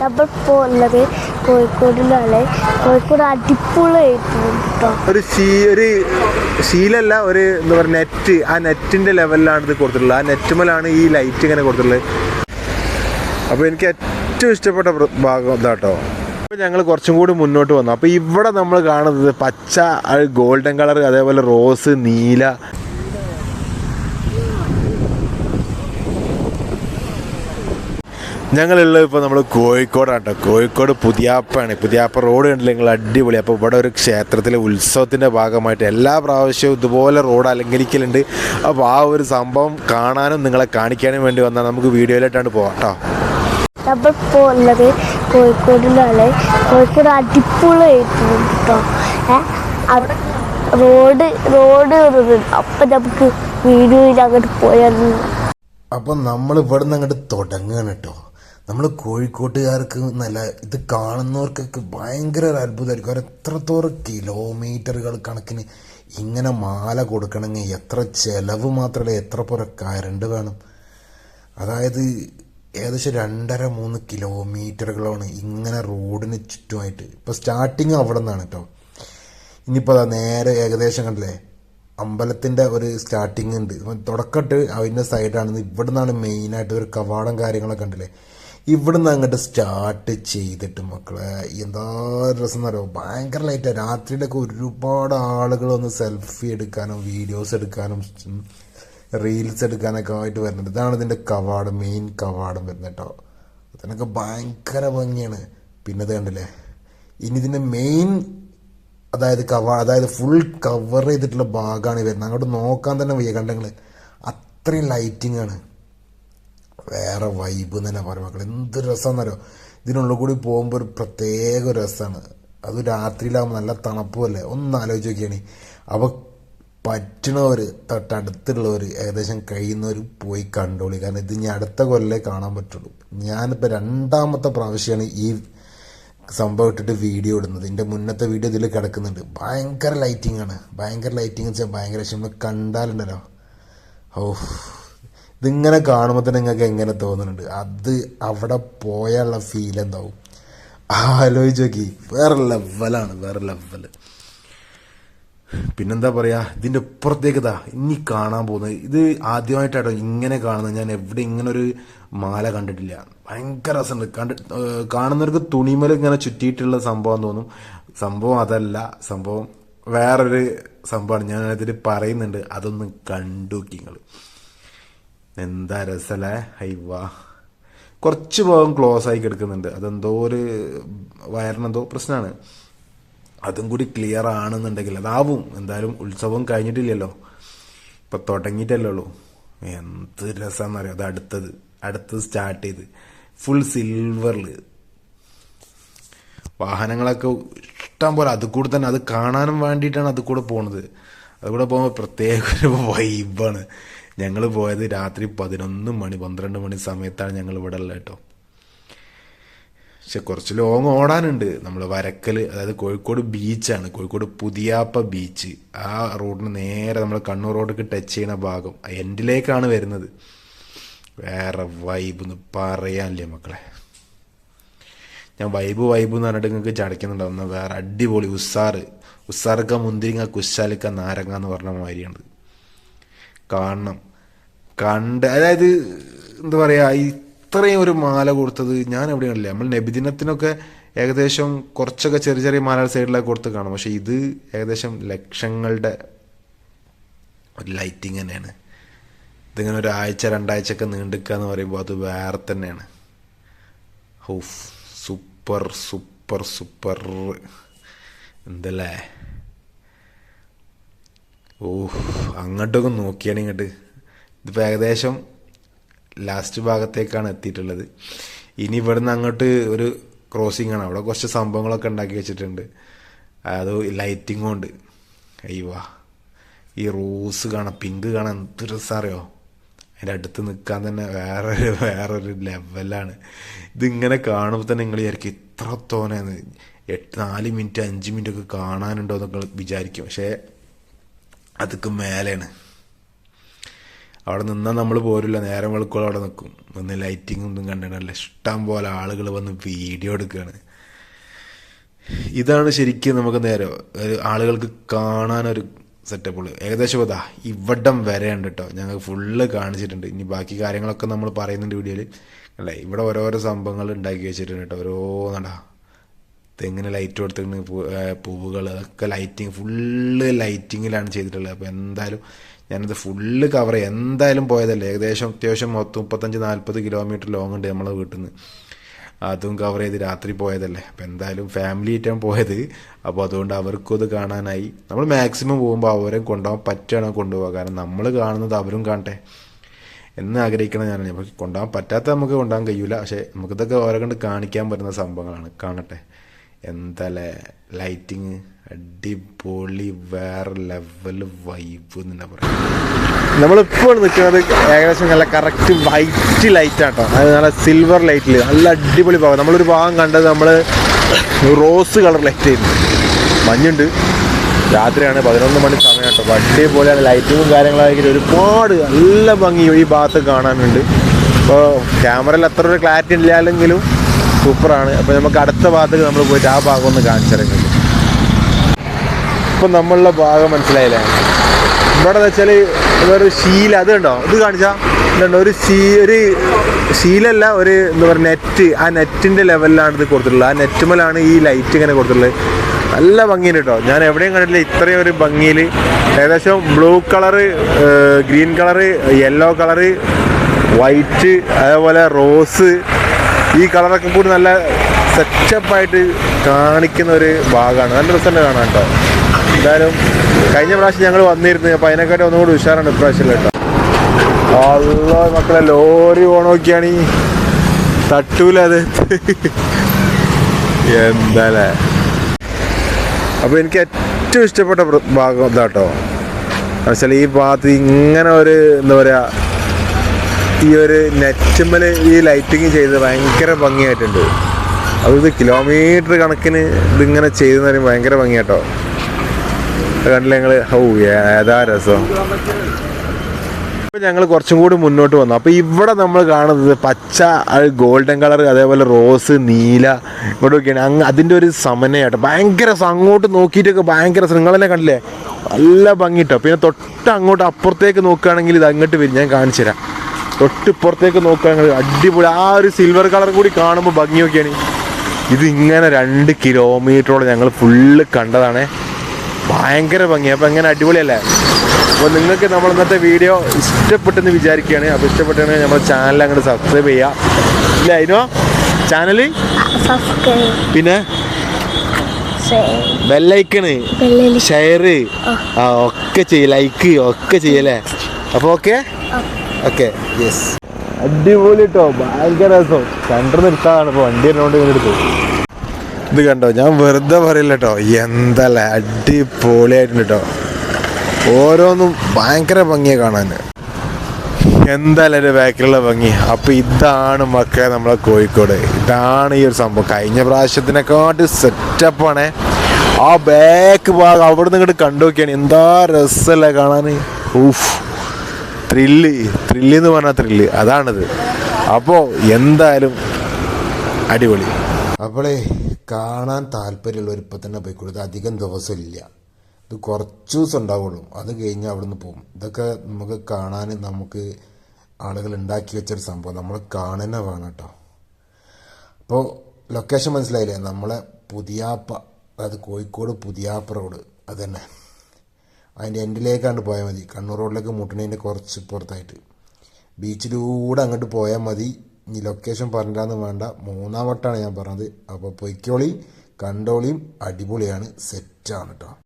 നമ്മളിപ്പോൾ ഉള്ളത് കോഴിക്കോടിലാണ്. കോഴിക്കോട് അടിപൊളിയായിട്ടുണ്ട്. ഒരു ശീലല്ല, ഒരു എന്താ പറയുക നെറ്റ്, ആ നെറ്റിൻ്റെ ലെവലിലാണ് ഇത് കൊടുത്തിട്ടുള്ളത്. ആ നെറ്റുമലാണ് ഈ ലൈറ്റ് ഇങ്ങനെ കൊടുത്തിട്ടുള്ളത്. അപ്പോൾ എനിക്ക് ഏറ്റവും ഇഷ്ടപ്പെട്ട ഭാഗം ഇതാട്ടോ. അപ്പോൾ ഞങ്ങൾ കുറച്ചും കൂടി മുന്നോട്ട് വന്നു. അപ്പോൾ ഇവിടെ നമ്മൾ കാണുന്നത് പച്ച, ഗോൾഡൻ കളർ, അതേപോലെ റോസ്, നീല. ഞങ്ങളുള്ളത് ഇപ്പോൾ നമ്മൾ കോഴിക്കോടാണ് കേട്ടോ. കോഴിക്കോട് പുതിയാപ്പാണ്. പുതിയാപ്പ റോഡ് കണ്ടില്ല നിങ്ങൾ, അടിപൊളി. അപ്പോൾ ഇവിടെ ഒരു ക്ഷേത്രത്തിലെ ഉത്സവത്തിൻ്റെ ഭാഗമായിട്ട് എല്ലാ പ്രാവശ്യവും ഇതുപോലെ റോഡ് അലങ്കരിക്കലുണ്ട്. അപ്പോൾ ആ ഒരു സംഭവം കാണാനും നിങ്ങളെ കാണിക്കാനും വേണ്ടി വന്നാൽ നമുക്ക് വീഡിയോയിലായിട്ടാണ് പോകാം കേട്ടോ. നമ്മളിപ്പോൾ ഉള്ളത് കോഴിക്കോടിലാണ്. കോഴിക്കോട് അടിപൊളിയായിട്ടുണ്ട് കേട്ടോ. റോഡ് അപ്പം നമുക്ക് വീഡിയോയിൽ അങ്ങോട്ട് പോയായിരുന്നു. അപ്പം നമ്മൾ ഇവിടെ നിന്ന് അങ്ങോട്ട് തുടങ്ങുകയാണ് കേട്ടോ. നമ്മൾ കോഴിക്കോട്ടുകാർക്ക് നല്ല ഇത് കാണുന്നവർക്കൊക്കെ ഭയങ്കര ഒരു അത്ഭുതമായിരിക്കും. അവർ എത്രത്തോളം കിലോമീറ്ററുകൾ കണക്കിന് ഇങ്ങനെ മാല കൊടുക്കണമെങ്കിൽ എത്ര ചിലവ് മാത്രമല്ല, എത്ര പുറ കരണ്ട് വേണം. അതായത് ഏകദേശം 2.5-3 കിലോമീറ്ററുകളാണ് ഇങ്ങനെ റോഡിന് ചുറ്റുമായിട്ട്. ഇപ്പോൾ സ്റ്റാർട്ടിങ് അവിടെ നിന്നാണ് കേട്ടോ. ഇനിയിപ്പോൾ അതാ നേരെ ഏകദേശം കണ്ടില്ലേ, അമ്പലത്തിൻ്റെ ഒരു സ്റ്റാർട്ടിങ് ഉണ്ട്. തുടക്കട്ട് അതിൻ്റെ സൈഡാണ്. ഇവിടെ നിന്നാണ് മെയിനായിട്ട് ഒരു കവാടം കാര്യങ്ങളൊക്കെ ഉണ്ടല്ലേ. ഇവിടെ നിന്ന് അങ്ങോട്ട് സ്റ്റാർട്ട് ചെയ്തിട്ട് മക്കളെ എന്താ രസം എന്നറിയോ, ഭയങ്കര ലൈറ്റാണ്. രാത്രിയിലൊക്കെ ഒരുപാട് ആളുകൾ വന്ന് സെൽഫി എടുക്കാനും വീഡിയോസ് എടുക്കാനും റീൽസ് എടുക്കാനൊക്കെ ആയിട്ട് വരുന്നുണ്ട്. ഇതാണ് ഇതിൻ്റെ കവാടം, മെയിൻ കവാടം വരുന്നത് കേട്ടോ. അതിനൊക്കെ ഭയങ്കര ഭംഗിയാണ്. പിന്നെ ഇത് കണ്ടില്ലേ, ഇനി ഇതിൻ്റെ മെയിൻ അതായത് ഫുൾ കവർ ചെയ്തിട്ടുള്ള ഭാഗമാണ് വരുന്നത്. അങ്ങോട്ട് നോക്കാൻ തന്നെ വയ്യ, കണ്ടെങ്കിൽ അത്രയും ലൈറ്റിംഗ് ആണ്. വേറെ വൈബ് തന്നെ പറയും മക്കൾ. എന്ത് രസമെന്നറിയോ, ഇതിനുള്ളിൽ കൂടി പോകുമ്പോൾ ഒരു പ്രത്യേക രസമാണ്. അത് രാത്രിയിലാകുമ്പോൾ നല്ല തണുപ്പുമല്ലേ. ഒന്ന് ആലോചിച്ച് നോക്കിയാണ്. അപ്പോൾ പറ്റണവർ തൊട്ടടുത്തുള്ളവർ ഏകദേശം കഴിയുന്നവർ പോയി കണ്ടോളി. കാരണം ഇത് ഇനി അടുത്ത കൊല്ലം കാണാൻ പറ്റുള്ളൂ. ഞാനിപ്പോൾ 2ാമത്തെ പ്രാവശ്യമാണ് ഈ സംഭവം ഇട്ടിട്ട് വീഡിയോ ഇടുന്നത്. ഇതിൻ്റെ മുന്നത്തെ വീഡിയോ ഇതിൽ കിടക്കുന്നുണ്ട്. ഭയങ്കര ലൈറ്റിംഗ് ആണ്. ഭയങ്കര ലൈറ്റിംഗ് വെച്ചാൽ ഭയങ്കര ഇഷ്ടം. നമ്മൾ കണ്ടാലുണ്ടല്ലോ, ഇതിങ്ങനെ കാണുമ്പോൾ തന്നെ നിങ്ങൾക്ക് എങ്ങനെ തോന്നുന്നുണ്ട്, അത് അവിടെ പോയുള്ള ഫീൽ എന്താവും ആലോചിച്ച് നോക്കി. വേറെ ലെവലാണ്, വേറെ ലെവൽ. പിന്നെന്താ പറയുക, ഇതിൻ്റെ ഇപ്പുറത്തേക്കതാ ഇനി കാണാൻ പോകുന്നത്. ഇത് ആദ്യമായിട്ടാട്ടോ ഇങ്ങനെ കാണുന്നത്. ഞാൻ എവിടെ ഇങ്ങനെ ഒരു മാല കണ്ടിട്ടില്ല. ഭയങ്കര രസമുണ്ട്. കാണുന്നവർക്ക് തുണിമേൽ ഇങ്ങനെ ചുറ്റിയിട്ടുള്ള സംഭവം തോന്നും. സംഭവം അതല്ല, സംഭവം വേറൊരു സംഭവമാണ്. ഞാൻ അതിൽ പറയുന്നുണ്ട്, അതൊന്ന് കണ്ടു നിങ്ങൾ. എന്താ രസമല്ലേ. ഹൈവാ, കുറച്ച് ഭാഗം ക്ലോസ് ആയി കിടക്കുന്നുണ്ട്. അതെന്തോ ഒരു വയറിനെന്തോ പ്രശ്നമാണ്. അതും കൂടി ക്ലിയർ ആണെന്നുണ്ടെങ്കിൽ അതാവും. എന്തായാലും ഉത്സവം കഴിഞ്ഞിട്ടില്ലല്ലോ, ഇപ്പം തുടങ്ങിയിട്ടല്ലേ ഉള്ളൂ. എന്ത് രസമെന്നറിയാം. അത് അടുത്തത് സ്റ്റാർട്ട് ചെയ്ത് ഫുൾ സിൽവറിൽ വാഹനങ്ങളൊക്കെ ഇഷ്ടം പോലെ. അത് കൂടെ തന്നെ അത് കാണാനും വേണ്ടിയിട്ടാണ് അത് കൂടെ പോണത്. അതുകൂടെ പോകുമ്പോൾ പ്രത്യേക ഒരു വൈബാണ്. ഞങ്ങൾ പോയത് രാത്രി 11 മണി 12 മണി സമയത്താണ് ഞങ്ങൾ ഇവിടെ ഉള്ളത് കേട്ടോ. പക്ഷെ കുറച്ച് ലോങ് ഓടാനുണ്ട്. നമ്മൾ വരക്കൽ, അതായത് കോഴിക്കോട് ബീച്ചാണ്, കോഴിക്കോട് പുതിയാപ്പ ബീച്ച്. ആ റോഡിന് നേരെ നമ്മൾ കണ്ണൂർ റോഡിലേക്ക് ടച്ച് ചെയ്യുന്ന ഭാഗം എൻഡിലേക്കാണ് വരുന്നത്. വേറെ വൈബ് എന്ന് പറയാനില്ലേ മക്കളെ. ഞാൻ വൈബ് എന്ന് പറഞ്ഞിട്ട് നിങ്ങൾക്ക് ചടയ്ക്കുന്നുണ്ടാവുന്ന വേറെ അടിപൊളി ഉസാർക്ക മുന്തിരിങ്ങ കുശാലിക്ക നാരങ്ങ എന്ന് പറഞ്ഞ മാതിരിയാണ്. കാണണം, അതായത് എന്താ പറയുക, ഇത്രയും ഒരു മാല കൊടുത്തത് ഞാൻ എവിടെയാണല്ലേ. നമ്മൾ നബിദിനത്തിനൊക്കെ ഏകദേശം കുറച്ചൊക്കെ ചെറിയ ചെറിയ മാല സൈഡിലൊക്കെ കൊടുത്ത് കാണും. പക്ഷെ ഇത് ഏകദേശം ലക്ഷങ്ങളുടെ ഒരു ലൈറ്റിങ് തന്നെയാണ്. ഇതിങ്ങനെ 1 ആഴ്ച 2 ആഴ്ചയൊക്കെ നീണ്ടിക്കുക എന്ന് പറയുമ്പോൾ അത് വേറെ തന്നെയാണ്. സൂപ്പർ എന്തല്ലേ. അങ്ങോട്ടൊക്കെ നോക്കിയാണ് ഇങ്ങോട്ട്. ഇതിപ്പോൾ ഏകദേശം ലാസ്റ്റ് ഭാഗത്തേക്കാണ് എത്തിയിട്ടുള്ളത്. ഇനി ഇവിടുന്ന് അങ്ങോട്ട് ഒരു ക്രോസിംഗ് ആണ്. അവിടെ കുറച്ച് സംഭവങ്ങളൊക്കെ ഉണ്ടാക്കി വെച്ചിട്ടുണ്ട്. അത് ലൈറ്റിംഗ് കൊണ്ട്. അയ്യവാ, ഈ റോസ് കാണാം, പിങ്ക് കാണാൻ എന്ത് രസമറിയോ. അതിൻ്റെ അടുത്ത് നിൽക്കാൻ തന്നെ വേറൊരു ലെവലാണ്. ഇതിങ്ങനെ കാണുമ്പോൾ തന്നെ നിങ്ങൾ വിചാരിക്കും ഇത്ര തോനെയാണ്. 4 മിനിറ്റ് 5 മിനിറ്റ് ഒക്കെ കാണാനുണ്ടോ എന്നൊക്കെ വിചാരിക്കും. പക്ഷേ അതൊക്കെ മേലെയാണ്. അവിടെ നിന്നാൽ നമ്മൾ പോരില്ല, നേരം വെളുക്കോളം അവിടെ നിൽക്കും. ഒന്ന് ലൈറ്റിങ്ങും ഒന്നും കണ്ടിട്ടല്ല, ഇഷ്ടം പോലെ ആളുകൾ വന്ന് വീഡിയോ എടുക്കുകയാണ്. ഇതാണ് ശരിക്കും നമുക്ക് നേരം ആളുകൾക്ക് കാണാനൊരു സെറ്റപ്പുള്ളൂ. ഏകദേശം ഇതാ ഇവിടം വരെ ഉണ്ട് കേട്ടോ, ഞങ്ങൾ ഫുള്ള് കാണിച്ചിട്ടുണ്ട്. ഇനി ബാക്കി കാര്യങ്ങളൊക്കെ നമ്മൾ പറയുന്നുണ്ട് വീഡിയോയിൽ. അല്ലേ, ഇവിടെ ഓരോരോ സംഭവങ്ങൾ ഉണ്ടാക്കി വെച്ചിട്ടുണ്ട് കേട്ടോ. ഓരോന്നടാ തെങ്ങിന് ലൈറ്റ് കൊടുത്തിട്ട് പൂവുകൾ, അതൊക്കെ ലൈറ്റിങ്, ഫുള്ള് ലൈറ്റിങ്ങിലാണ് ചെയ്തിട്ടുള്ളത്. അപ്പോൾ എന്തായാലും ഞാനത് ഫുള്ള് കവർ ചെയ്യാം. എന്തായാലും പോയതല്ലേ, ഏകദേശം അത്യാവശ്യം 35-40 കിലോമീറ്റർ ലോങ് ഉണ്ട് നമ്മളെ വീട്ടിൽ നിന്ന്. അതും കവർ ചെയ്ത് രാത്രി പോയതല്ലേ. അപ്പോൾ എന്തായാലും ഫാമിലി ആയിട്ടാണ് പോയത്. അപ്പോൾ അതുകൊണ്ട് അവർക്കും അത് കാണാനായി. നമ്മൾ മാക്സിമം പോകുമ്പോൾ അവരെ കൊണ്ടുപോകാൻ പറ്റുകയാണോ കൊണ്ടുപോകുക, കാരണം നമ്മൾ കാണുന്നത് അവരും കാണട്ടെ എന്ന് ആഗ്രഹിക്കണം ഞാനാണ്. നമുക്ക് കൊണ്ടുപോകാൻ പറ്റാത്ത നമുക്ക് കൊണ്ടുപോകാൻ കഴിയില്ല, പക്ഷേ നമുക്കിതൊക്കെ ഓരോ കണ്ട് കാണിക്കാൻ പറ്റുന്ന സംഭവങ്ങളാണ്. കാണട്ടെ. എന്താല്ലേ ലൈറ്റിങ്, അടിപൊളി, വേറെ ലെവൽ വൈബ് എന്ന് പറയാം. നമ്മളിപ്പോൾ നിൽക്കുന്നത് ഏകദേശം നല്ല കറക്റ്റ് വൈറ്റ് ലൈറ്റാട്ടോ. അത് നല്ല സിൽവർ ലൈറ്റിൽ നല്ല അടിപൊളി ഭാഗം. നമ്മളൊരു ഭാഗം കണ്ടത് നമ്മൾ റോസ് കളർ ലൈറ്റ് ആയിരുന്നു. മഞ്ഞുണ്ട്, രാത്രിയാണ്, 11 മണി സമയം കേട്ടോ. അടിപൊളിയാണ് ലൈറ്റിങ്ങും കാര്യങ്ങളായിട്ട് ഒരുപാട് നല്ല ഭംഗി ഈ ഭാഗത്ത് കാണാനുണ്ട്. അപ്പോൾ ക്യാമറയിൽ അത്ര ഒരു ക്ലാരിറ്റി ഇല്ലാല്ലെങ്കിലും സൂപ്പറാണ്. അപ്പോൾ നമുക്ക് അടുത്ത ഭാഗത്തേക്ക് നമ്മൾ പോയിട്ട് ആ ഭാഗം ഒന്ന് കാണിച്ചിറങ്ങുന്നുണ്ട്. ഇപ്പം നമ്മളുടെ ഭാഗം മനസ്സിലായില്ലേ? ഇവിടെ എന്ന് വെച്ചാൽ വേറെ ശീല, അത് കണ്ടോ, ഇത് കാണിച്ചാൽ ഇതുണ്ടോ, ഒരു ശീലല്ല, ഒരു എന്താ പറയുക നെറ്റ്. ആ നെറ്റിൻ്റെ ലെവലിലാണ് ഇത് കൊടുത്തിട്ടുള്ളത്. ആ നെറ്റുമലാണ് ഈ ലൈറ്റ് ഇങ്ങനെ കൊടുത്തിട്ടുള്ളത്. നല്ല ഭംഗിയുണ്ട് കേട്ടോ. ഞാൻ എവിടെയും കണ്ടിട്ടില്ല ഇത്രയും ഒരു ഭംഗിയിൽ. ഏകദേശം blue colour, green colour, yellow colour, white, അതേപോലെ റോസ്, ഈ കളറൊക്കെ കൂടി നല്ല സെറ്റപ്പായിട്ട് കാണിക്കുന്ന ഒരു ഭാഗമാണ്. നല്ല രസമുണ്ട് കാണാൻ കേട്ടോ. എന്തായാലും കഴിഞ്ഞ പ്രാവശ്യം ഞങ്ങൾ വന്നിരുന്നു, അപ്പോൾ അതിനെക്കാട്ടി ഒന്നുകൂടി ഉഷാറാണ് ഇപ്രാവശ്യം കേട്ടോ. അല്ലോ മക്കളെ, ലോറി ഓണമൊക്കെയാണ് ഈ തട്ടൂല അത്. എന്താല്ലേ. അപ്പോൾ എനിക്ക് ഏറ്റവും ഇഷ്ടപ്പെട്ട ഭാഗം ഇതാട്ടോ. എന്നുവെച്ചാൽ ഈ ഭാഗത്ത് ഇങ്ങനെ ഒരു എന്താ പറയുക, ഈ ഒരു നെറ്റുമ്മൽ ഈ ലൈറ്റിങ് ചെയ്ത് ഭയങ്കര ഭംഗിയായിട്ടുണ്ട്. അത് കിലോമീറ്റർ കണക്കിന് ഇതിങ്ങനെ ചെയ്തെന്ന് പറയുമ്പോൾ ഭയങ്കര ഭംഗിയാട്ടോ. കണ്ടില്ല ഞങ്ങൾ? ഏതാ രസം. ഇപ്പം ഞങ്ങൾ കുറച്ചും കൂടി മുന്നോട്ട് വന്നു. അപ്പോൾ ഇവിടെ നമ്മൾ കാണുന്നത് പച്ച, ഗോൾഡൻ കളർ, അതേപോലെ റോസ്, നീല, ഇവിടെയൊക്കെയാണ് അതിൻ്റെ ഒരു സമന്വയമായിട്ട് ഭയങ്കര അങ്ങോട്ട് നോക്കിയിട്ടൊക്കെ ഭയങ്കര നിങ്ങളെന്നെ കണ്ടില്ലേ, നല്ല ഭംഗിട്ടോ. പിന്നെ തൊട്ട് അങ്ങോട്ട് അപ്പുറത്തേക്ക് നോക്കുകയാണെങ്കിൽ ഇത് അങ്ങോട്ട് വരും, ഞാൻ കാണിച്ചു തരാം. തൊട്ടിപ്പുറത്തേക്ക് നോക്കുകയാണെങ്കിൽ അടിപൊളി. ആ ഒരു സിൽവർ കളർ കൂടി കാണുമ്പോൾ ഭംഗിയൊക്കെയാണ്. ഇത് ഇങ്ങനെ 2 കിലോമീറ്ററോളം ഞങ്ങൾ ഫുള്ള് കണ്ടതാണ്. ഭയങ്കര ഭംഗി. അപ്പോൾ എങ്ങനെ അടിപൊളിയല്ലേ? അപ്പോൾ നിങ്ങൾക്ക് നമ്മൾ ഇന്നത്തെ വീഡിയോ ഇഷ്ടപ്പെട്ടെന്ന് വിചാരിക്കുകയാണ്. അപ്പോൾ ഇഷ്ടപ്പെട്ടെങ്കിൽ നമ്മുടെ ചാനൽ അങ്ങോട്ട് സബ്സ്ക്രൈബ് ചെയ്യുക. ഇല്ല അതിനോ ചാനൽ, പിന്നെ ബെല്ലൈക്കണ്, ഷെയർ ഒക്കെ ചെയ്യ, ലൈക്ക് ഒക്കെ ചെയ്യല്ലേ. അപ്പോൾ ഓക്കെ ഓക്കെ, യെസ്. അടിപൊളി കേട്ടോ, ഭയങ്കര രസം. സെൻറ്റർ നിർത്താതാണ് ഇപ്പോൾ വണ്ടി വരുന്നോണ്ട് ഇങ്ങനെ എടുത്തു. ഇത് കണ്ടോ, ഞാൻ വെറുതെ പറയില്ല കേട്ടോ, എന്തല്ലേ അടിപൊളിയായിട്ടുണ്ട് കേട്ടോ. ഓരോന്നും ഭയങ്കര ഭംഗിയെ കാണാൻ. എന്തായാലും ഒരു ബാക്കിലുള്ള ഭംഗി. അപ്പോൾ ഇതാണ് മക്കളെ നമ്മളെ കോഴിക്കോട്. ഇതാണ് ഈ ഒരു സംഭവം. കഴിഞ്ഞ പ്രാവശ്യത്തിനെക്കാട്ടി സെറ്റപ്പാണ്. ആ ബാക്ക് ഭാഗം അവിടെ നിന്ന് ഇങ്ങോട്ട് കണ്ടു നോക്കിയാണ്, എന്താ രസമല്ലേ കാണാൻ. ഊഫ്, ത്രില്ല് എന്ന് പറഞ്ഞാൽ ത്രില്ല് അതാണിത്. അപ്പോൾ എന്തായാലും അടിപൊളി. അപ്പോളേ കാണാൻ താല്പര്യമുള്ളവർ ഇപ്പം തന്നെ പോയിക്കോളൂ. ഇത് അധികം ദിവസമില്ല, ഇത് കുറച്ച് ദിവസം ഉണ്ടാവുള്ളൂ. അത് കഴിഞ്ഞ് അവിടെ നിന്ന് പോകും. ഇതൊക്കെ നമുക്ക് കാണാൻ, നമുക്ക് ആളുകൾ ഉണ്ടാക്കി വെച്ചൊരു സംഭവം നമ്മൾ കാണുന്ന വേണം കേട്ടോ. അപ്പോൾ ലൊക്കേഷൻ മനസ്സിലായില്ലേ? നമ്മളെ പുതിയാപ്പ, അതായത് കോഴിക്കോട് പുതിയാപ്പ റോഡ്, അത് തന്നെ. അതിൻ്റെ എൻഡിലേക്കാണ്ട് പോയാൽ മതി. കണ്ണൂർ റോഡിലേക്ക് മുട്ടണേൻ്റെ കുറച്ച് പുറത്തായിട്ട് ബീച്ചിലൂടെ അങ്ങോട്ട് പോയാൽ മതി. ഇനി ലൊക്കേഷൻ പറഞ്ഞിട്ടാന്ന് വേണ്ട, 3-ാം വട്ടമാണ് ഞാൻ പറഞ്ഞത്. അപ്പോൾ പൊയ്ക്കോളി, കണ്ടോളിയും, അടിപൊളിയാണ്, സെറ്റാണ് കേട്ടോ.